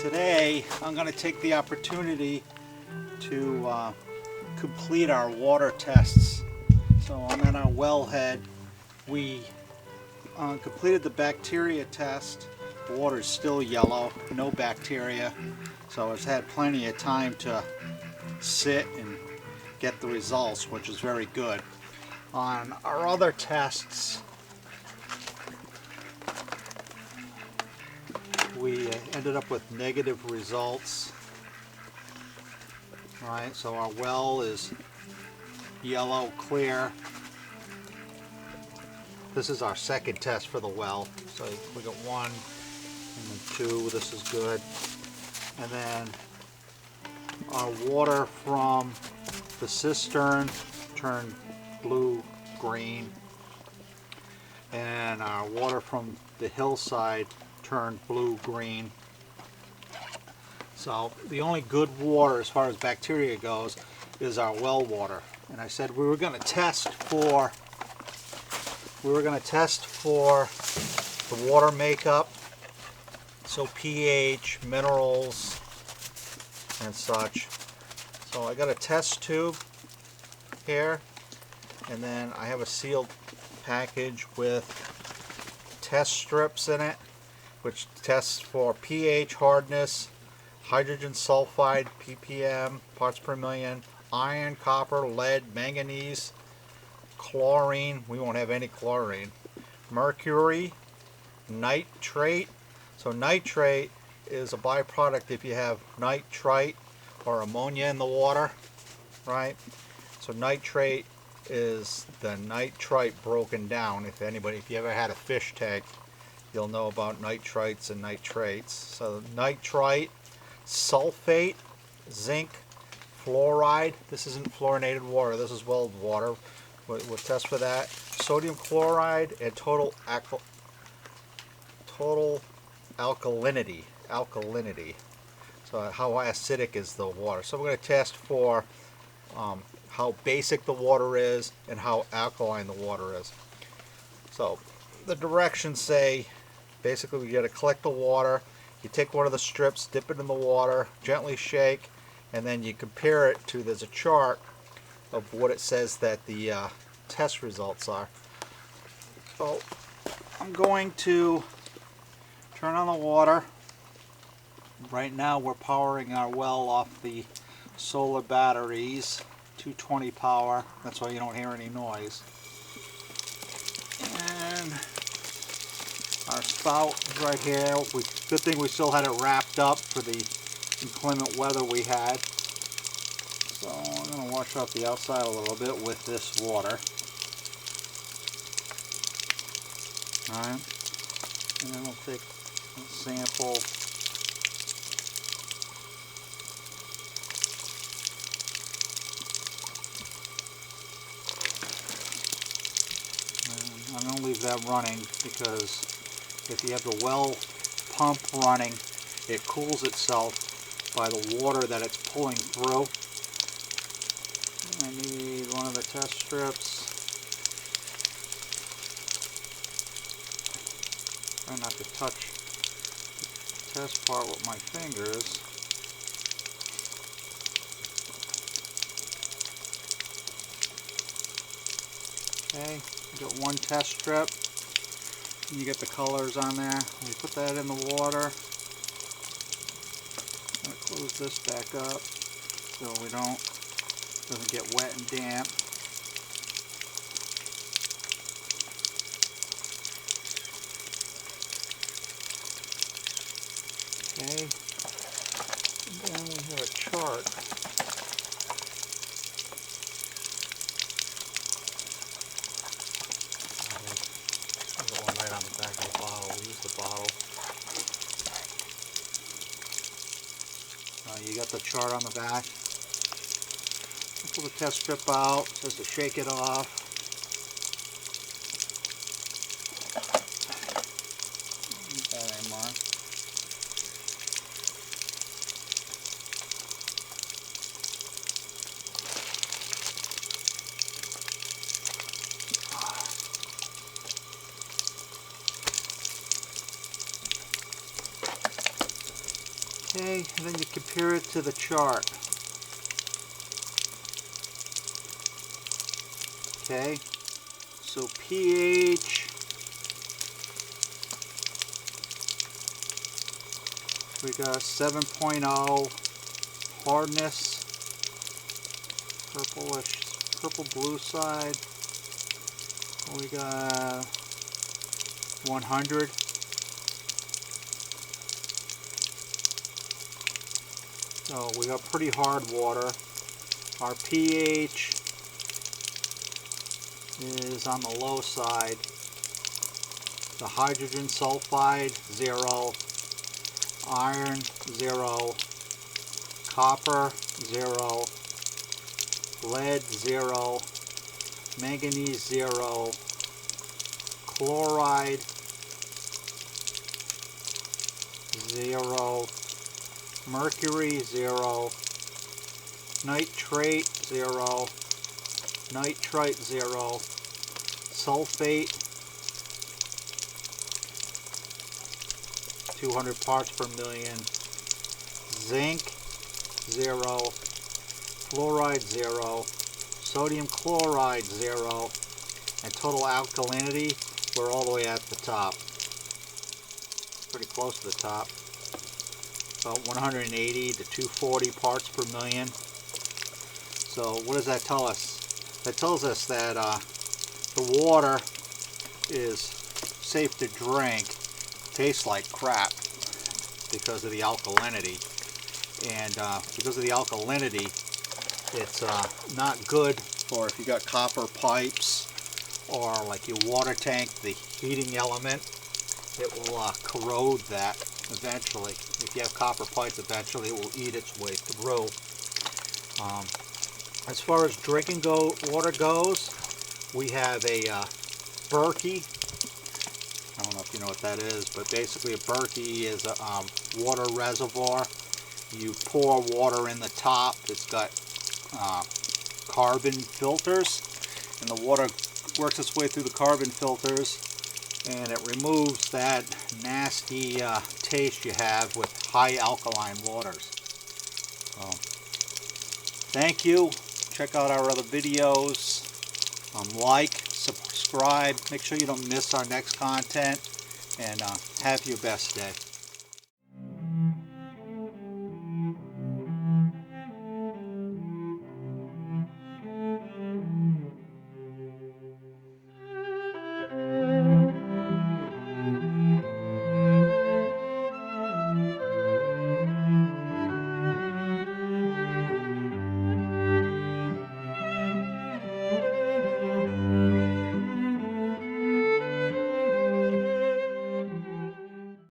Today I'm going to take the opportunity to complete our water tests. So I'm at our wellhead. We completed the bacteria test. The water is still yellow, no bacteria. So it's had plenty of time to sit and get the results, which is very good. On our other tests, we ended up with negative results. Right, so our well is yellow clear. This is our second test for the well. So we got 1 and then 2. This is good. And then our water from the cistern turned blue-green, and our water from the hillside turned blue-green. So the only good water as far as bacteria goes is our well water. And I said we were going to test for the water makeup, so pH, minerals, and such. So I got a test tube here, and then I have a sealed package with test strips in it, which tests for pH, hardness, hydrogen sulfide, ppm, parts per million, iron, copper, lead, manganese, chlorine, we won't have any chlorine, mercury, nitrate. So nitrate is a byproduct if you have nitrite or ammonia in the water, right? So nitrate is the nitrite broken down. If you ever had a fish tank, you'll know about nitrites and nitrates. So nitrite, sulfate, zinc, fluoride. This isn't fluorinated water, this is well water. We'll test for that. Sodium chloride and total alkalinity. So how acidic is the water. So we're going to test for how basic the water is and how alkaline the water is. So the directions say basically we got to collect the water. You take one of the strips, dip it in the water, gently shake, and then you compare it to, there's a chart of what it says that the test results are. So I'm going to turn on the water. Right now we're powering our well off the solar batteries, 220 power, that's why you don't hear any noise. And our spout is right here. Good thing we still had it wrapped up for the inclement weather we had. So I'm going to wash off the outside a little bit with this water. Alright, and then we'll take a sample. And I'm going to leave that running because if you have the well pump running, it cools itself by the water that it's pulling through. I need one of the test strips. Try not to touch the test part with my fingers. Okay, you got one test strip. And you get the colors on there. We put that in the water. I'm going to close this back up so doesn't get wet and damp. Okay, and then we have a chart. There's one right on the back of the bottle. We'll use the bottle. You got the chart on the back. Pull the test strip out. It says to shake it off. That ain't marked. and then you compare it to the chart. Okay, so pH, we got 7.0, hardness, purple blue side, we got 100. So we got pretty hard water. Our pH is on the low side. The hydrogen sulfide 0, iron 0, copper 0, lead 0, manganese 0, chloride 0, mercury 0, nitrate 0, nitrite 0, sulfate 200 parts per million, zinc 0, fluoride 0, sodium chloride 0, and total alkalinity, we're all the way at the top. Pretty close to the top. About 180 to 240 parts per million. So what does that tell us? That tells us that the water is safe to drink, tastes like crap because of the alkalinity. And because of the alkalinity, it's not good for if you got copper pipes or like your water tank, the heating element, it will corrode that eventually. If you have copper pipes, eventually it will eat its way through. As far as drinking water goes, we have a Berkey. I don't know if you know what that is, but basically a Berkey is a water reservoir. You pour water in the top. It's got carbon filters, and the water works its way through the carbon filters, and it removes that nasty taste you have with high alkaline waters. Thank you. Check out our other videos. Like, subscribe. Make sure you don't miss our next content, and have your best day.